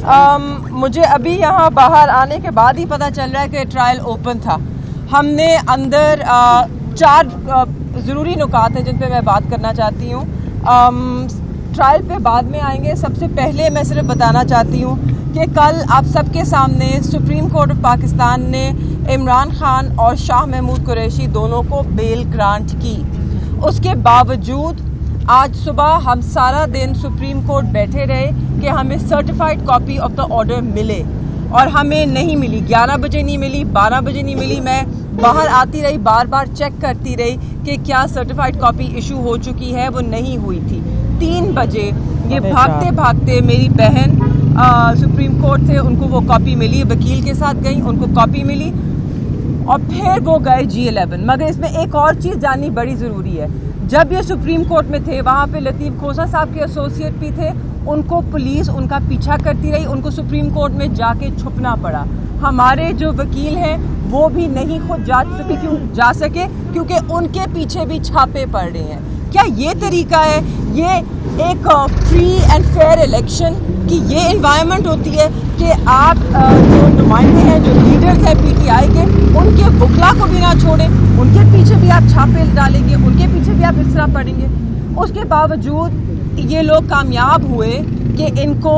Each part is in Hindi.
मुझे अभी यहाँ बाहर आने के बाद ही पता चल रहा है कि ट्रायल ओपन था। हमने अंदर 4 ज़रूरी नुकात हैं जिन पे मैं बात करना चाहती हूँ। ट्रायल पे बाद में आएंगे। सबसे पहले मैं सिर्फ बताना चाहती हूँ कि कल आप सबके सामने सुप्रीम कोर्ट ऑफ पाकिस्तान ने इमरान खान और शाह महमूद कुरैशी दोनों को बेल ग्रांट की। उसके बावजूद आज सुबह हम सारा दिन सुप्रीम कोर्ट बैठे रहे कि हमें certified copy of the order मिले, और हमें नहीं मिली। 11 बजे नहीं मिली, 12 बजे नहीं मिली। मैं बाहर आती रही, बार बार चेक करती रही कि क्या सर्टिफाइड कॉपी इशू हो चुकी है। वो नहीं हुई थी। 3 बजे ये भागते भागते मेरी बहन सुप्रीम कोर्ट से उनको वो कॉपी मिली, वकील के साथ गई, उनको कॉपी मिली और फिर वो गए G11। मगर इसमें एक और चीज़ जाननी बड़ी ज़रूरी है। जब ये सुप्रीम कोर्ट में थे, वहाँ पे लतीफ़ खोसा साहब के एसोसिएट भी थे। उनको पुलिस उनका पीछा करती रही, उनको सुप्रीम कोर्ट में जाके छुपना पड़ा। हमारे जो वकील हैं वो भी नहीं खुद जा सके क्योंकि उनके पीछे भी छापे पड़ रहे हैं। क्या ये तरीका है? ये एक फ्री एंड फेयर इलेक्शन की ये इन्वायरमेंट होती है कि आप जो नुमाइंदे हैं, जो लीडर्स हैं PTI के, उनके वकला को भी ना छोड़ें, उनके पीछे भी आप छापे डालेंगे, उनके पीछे भी आप इस तरह पढ़ेंगे। उसके बावजूद ये लोग कामयाब हुए कि इनको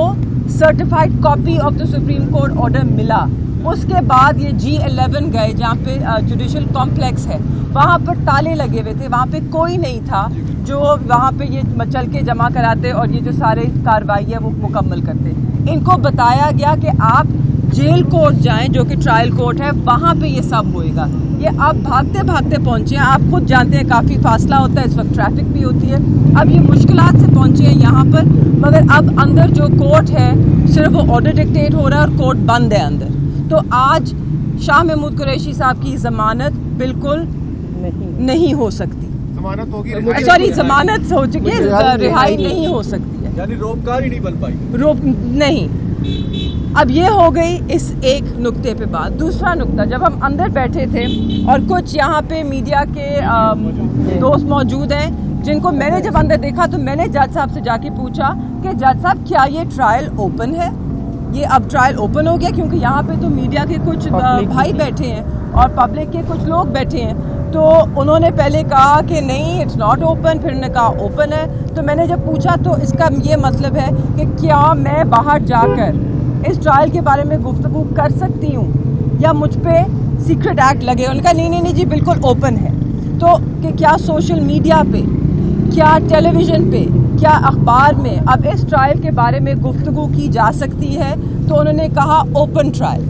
certified copy of the supreme court order मिला। उसके बाद ये G11 गए जहाँ पे जुडिशल कॉम्प्लेक्स है। वहाँ पर ताले लगे हुए थे, वहाँ पे कोई नहीं था जो वहाँ पे ये चल के जमा कराते और ये जो सारे कार्रवाई है वो मुकम्मल करते। इनको बताया गया कि आप जेल कोर्ट जाएं जो कि ट्रायल कोर्ट है, वहाँ पे ये सब होएगा। ये अब भागते भागते पहुँचे हैं। आप खुद जानते हैं काफ़ी फासला होता है, इस वक्त ट्रैफिक भी होती है। अब ये मुश्किलात से पहुँचे हैं यहाँ पर, मगर अब अंदर जो कोर्ट है सिर्फ वो ऑर्डर डिक्टेट हो रहा है और कोर्ट बंद है अंदर। तो आज शाह महमूद कुरैशी साहब की ज़मानत बिल्कुल नहीं हो सकती। जमानत होगी, सॉरी जमानत हो चुकी है, रिहाई नहीं हो सकती है, यानी रोपकार ही नहीं बन पाई। रोप नहीं। अब ये हो गई इस एक नुक्ते पे बात। दूसरा नुक्ता, जब हम अंदर बैठे थे और कुछ यहाँ पे मीडिया के दोस्त मौजूद हैं जिनको मैंने जब अंदर देखा तो मैंने जज साहब से जाके पूछा कि जज साहब क्या ये ट्रायल ओपन है? ये अब ट्रायल ओपन हो गया? क्योंकि यहाँ पे तो मीडिया के कुछ भाई बैठे हैं और पब्लिक के कुछ लोग बैठे हैं। तो उन्होंने पहले कहा कि नहीं, इट्स नॉट ओपन, फिर उन्होंने कहा ओपन है। तो मैंने जब पूछा तो इसका ये मतलब है कि क्या मैं बाहर जाकर इस ट्रायल के बारे में गुफ्तगू कर सकती हूँ या मुझ पे सीक्रेट एक्ट लगे? उनका नहीं जी बिल्कुल ओपन है। तो कि क्या सोशल मीडिया पे, क्या टेलीविज़न पे, क्या अखबार में अब इस ट्रायल के बारे में गुफ्तगू की जा सकती है? तो उन्होंने कहा ओपन ट्रायल।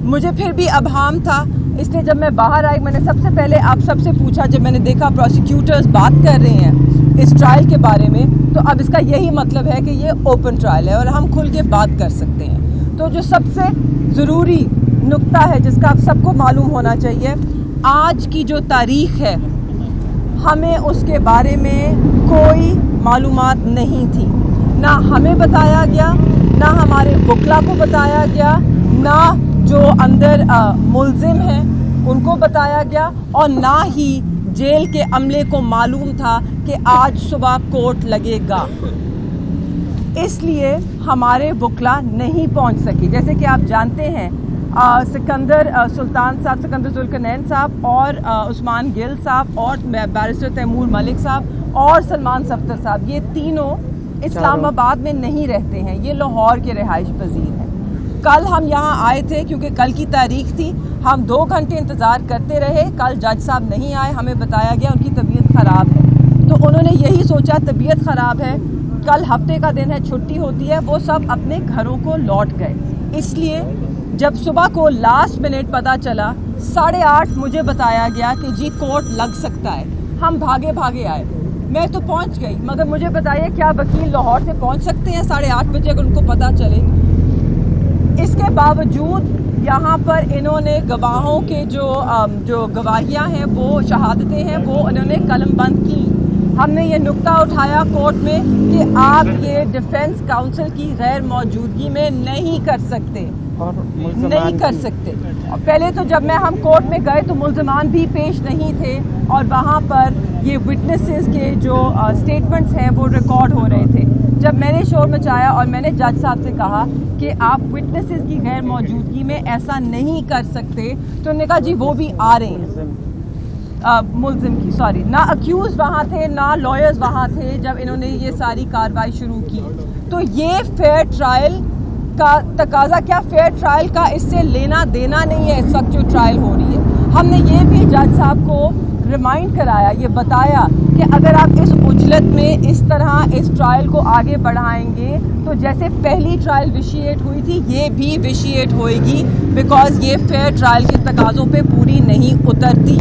मुझे फिर भी अबहाम था, इसलिए जब मैं बाहर आई मैंने सबसे पहले आप सबसे पूछा। जब मैंने देखा प्रोसिक्यूटर्स बात कर रहे हैं इस ट्रायल के बारे में, तो अब इसका यही मतलब है कि ये ओपन ट्रायल है और हम खुल के बात कर सकते हैं। तो जो सबसे ज़रूरी नुक्ता है जिसका आप सबको मालूम होना चाहिए, आज की जो तारीख़ है हमें उसके बारे में कोई मालूमात नहीं थी। ना हमें बताया गया, ना हमारे वकला को बताया गया, ना जो अंदर मुल्ज़िम हैं उनको बताया गया, और ना ही जेल के अमले को मालूम था कि आज सुबह कोर्ट लगेगा। इसलिए हमारे वकला नहीं पहुंच सके। जैसे कि आप जानते हैं सिकंदर सुल्तान साहब, सिकंदर जुल्करनैन साहब और उस्मान गिल साहब और बैरिस्टर तैमूर मलिक साहब और सलमान सफ्तर साहब, ये तीनों इस्लामाबाद में नहीं रहते हैं, ये लाहौर के रिहाइश पजीर हैं। कल हम यहाँ आए थे क्योंकि कल की तारीख थी। हम 2 घंटे इंतज़ार करते रहे। कल जज साहब नहीं आए, हमें बताया गया उनकी तबीयत ख़राब है। तो उन्होंने यही सोचा तबीयत ख़राब है, कल हफ्ते का दिन है, छुट्टी होती है, वो सब अपने घरों को लौट गए। इसलिए जब सुबह को लास्ट मिनट पता चला 8:30 मुझे बताया गया कि जी कोर्ट लग सकता है। हम भागे भागे आए। मैं तो पहुंच गई, मगर मुझे बताइए क्या वकील लाहौर से पहुंच सकते हैं 8:30 बजे अगर उनको पता चले? इसके बावजूद यहाँ पर इन्होंने गवाहों के जो गवाहियाँ हैं, वो शहादतें हैं, वो इन्होंने कलमबंद की। हमने ये नुक्ता उठाया कोर्ट में कि आप ये डिफेंस काउंसिल की गैर मौजूदगी में नहीं कर सकते, नहीं कर सकते। और पहले तो जब हम कोर्ट में गए तो मुल्ज़मान भी पेश नहीं थे और वहाँ पर ये विटनेसेस के जो स्टेटमेंट्स हैं वो रिकॉर्ड हो रहे थे। जब मैंने शोर मचाया और मैंने जज साहब से कहा कि आप विटनेसेस की गैर मौजूदगी में ऐसा नहीं कर सकते, तो उन्होंने कहा जी वो भी आ रहे हैं। मुल्जिम की सॉरी, ना अक्यूज वहाँ थे ना लॉयर्स वहाँ थे जब इन्होंने ये सारी कार्रवाई शुरू की। तो ये फेयर ट्रायल का तकाजा, क्या फेयर ट्रायल का इससे लेना देना नहीं है इस वक्त जो ट्रायल हो रही है। हमने ये भी जज साहब को रिमाइंड कराया, ये बताया कि अगर आप इस उजलत में इस तरह इस ट्रायल को आगे बढ़ाएंगे तो जैसे पहली ट्रायल विशिएट हुई थी ये भी विशिएट होएगी, बिकॉज ये फेयर ट्रायल के तकाज़ों पे पूरी नहीं उतरती।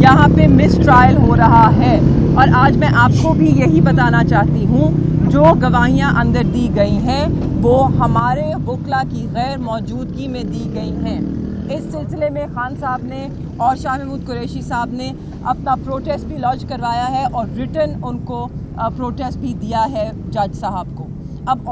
यहाँ पे मिस ट्रायल हो रहा है। और आज मैं आपको भी यही बताना चाहती हूँ, जो गवाहियाँ अंदर दी गई हैं वो हमारे वकला की गैर मौजूदगी में दी गई हैं। इस सिलसिले में खान साहब ने और शाह महमूद कुरैशी साहब ने अपना प्रोटेस्ट भी लॉन्च करवाया है और रिटन उनको प्रोटेस्ट भी दिया है जज साहब को। अब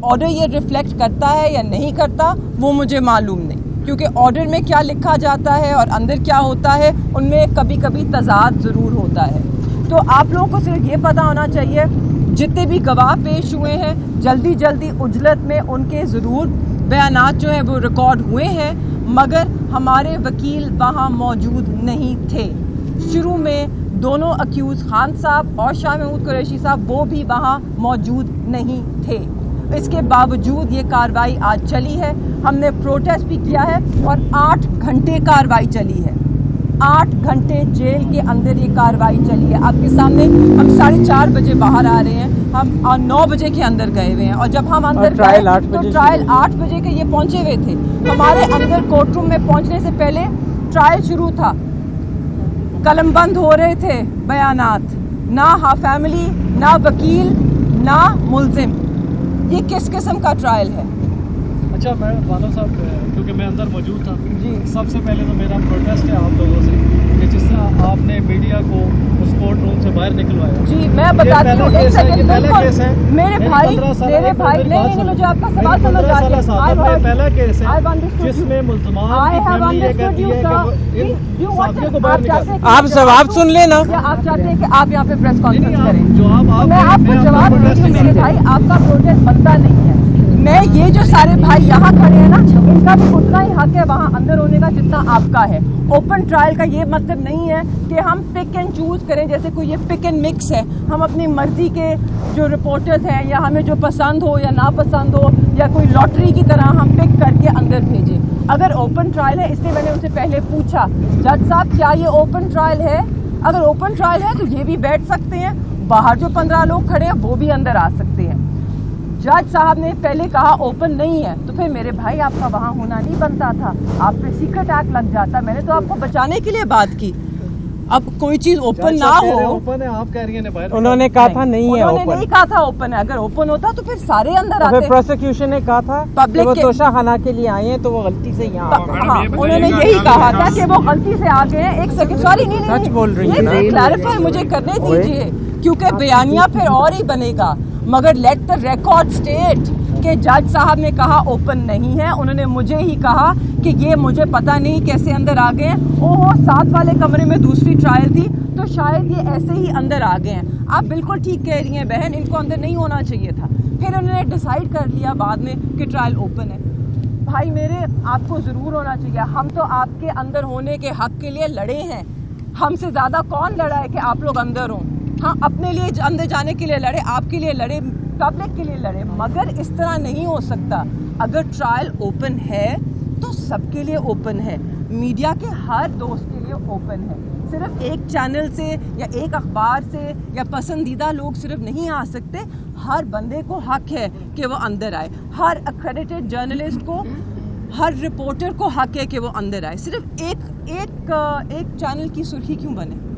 ऑर्डर ये रिफ्लेक्ट करता है या नहीं करता वो मुझे मालूम नहीं, क्योंकि ऑर्डर में क्या लिखा जाता है और अंदर क्या होता है उनमें कभी कभी तज़ाद ज़रूर होता है। तो आप लोगों को सिर्फ ये पता होना चाहिए, जितने भी गवाह पेश हुए हैं जल्दी जल्दी उजलत में उनके ज़रूर बयानात जो हैं वो रिकॉर्ड हुए हैं, मगर हमारे वकील वहाँ मौजूद नहीं थे। शुरू में दोनों अक्यूज़ खान साहब और शाह महमूद कुरैशी साहब वो भी वहाँ मौजूद नहीं थे। इसके बावजूद ये कार्रवाई आज चली है। हमने प्रोटेस्ट भी किया है और 8 घंटे कार्रवाई चली है। 8 घंटे जेल के अंदर ये कार्रवाई चली है। आपके सामने हम 4:30 बजे बाहर आ रहे हैं, हम 9 बजे के अंदर गए हुए हैं और जब हम अंदर गए तो ट्रायल 8 बजे के ये पहुंचे हुए थे। हमारे अंदर कोर्ट रूम में पहुंचने से पहले ट्रायल शुरू था, कलमबंद हो रहे थे बयानात, ना फैमिली ना वकील ना मुल्जिम। ये किस किस्म का ट्रायल है? अच्छा, मैं वाला साहब, क्योंकि मैं अंदर मौजूद था जी, सबसे पहले तो मेरा प्रोटेस्ट है आप लोगों से कि जिस तरह आपने मीडिया को उस कोर्ट रूम से बाहर निकलवाया। जी मैं बताती हूँ, एक सेकंड, मेरे भाई नहीं, मुझे आपका सवाल समझ आ गया। पहला केस है जिसमें मुल्ज़मान की फैमिली ये कहती है कि इन साथियों को बाहर निकाल। आप जवाब सुन लेना। क्या आप चाहते हैं कि आप यहाँ पे प्रेस कॉन्फ्रेंस करें? मैं आपको जवाब दूंगी मेरे भाई, आपका प्रोटेस्ट बनता नहीं है। मैं ये जो सारे भाई यहाँ खड़े हैं ना, इनका भी उतना ही हक है वहाँ अंदर होने का जितना आपका है। ओपन ट्रायल का ये मतलब नहीं है कि हम पिक एंड चूज करें, जैसे कोई ये पिक एंड मिक्स है, हम अपनी मर्जी के जो रिपोर्टर्स हैं या हमें जो पसंद हो या नापसंद हो या कोई लॉटरी की तरह हम पिक करके अंदर भेजें। अगर ओपन ट्रायल है, इसलिए मैंने उनसे पहले पूछा जज साहब क्या ये ओपन ट्रायल है? अगर ओपन ट्रायल है तो ये भी बैठ सकते हैं, बाहर जो 15 लोग खड़े हैं वो भी अंदर आ सकते हैं। जज साहब ने पहले कहा ओपन नहीं है, तो फिर मेरे भाई आपका वहाँ होना नहीं बनता था, आप पे सीक्रेट एक्ट लग जाता। मैंने तो आपको बचाने के लिए बात की। अब कोई चीज ओपन ना हो, ओपन है, आप कह रही हैं बाहर। उन्होंने कहा था नहीं है, उन्होंने नहीं कहा था ओपन है। अगर ओपन होता तो फिर सारे अंदर आते। प्रोसिक्यूशन ने कहा था पब्लिक वो तोशाखाना के लिए आए हैं तो वो गलती से यहाँ हाँ, उन्होंने यही कहा था कि वो गलती से आ गए हैं। एक सेकंड, सॉरी नहीं सच बोल रही है, ये क्लैरिफाई मुझे करने दीजिए, क्योंकि बयानिया फिर और ही बनेगा। मगर लेट द रिकॉर्ड स्टेट कि जज साहब ने कहा ओपन नहीं है, उन्होंने मुझे ही कहा कि ये मुझे पता नहीं कैसे अंदर आ गए हैं। ओहो, 7 वाले कमरे में दूसरी ट्रायल थी तो शायद ये ऐसे ही अंदर आ गए हैं। आप बिल्कुल ठीक कह रही हैं बहन, इनको अंदर नहीं होना चाहिए था। फिर उन्होंने डिसाइड कर लिया बाद में कि ट्रायल ओपन है। भाई मेरे, आपको ज़रूर होना चाहिए। हम तो आपके अंदर होने के हक के लिए लड़े हैं। हमसे ज़्यादा कौन लड़ा है कि आप लोग अंदर हों? हाँ, अपने लिए अंदर जाने के लिए लड़े, आपके लिए लड़े, पब्लिक के लिए लड़े, मगर इस तरह नहीं हो सकता। अगर ट्रायल ओपन है तो सबके लिए ओपन है, मीडिया के हर दोस्त के लिए ओपन है। सिर्फ एक चैनल से या एक अखबार से या पसंदीदा लोग सिर्फ नहीं आ सकते, हर बंदे को हक है कि वो अंदर आए। हर एक्रेडिटेड जर्नलिस्ट को, हर रिपोर्टर को हक है कि वो अंदर आए। सिर्फ एक चैनल की सुर्खी क्यों बने?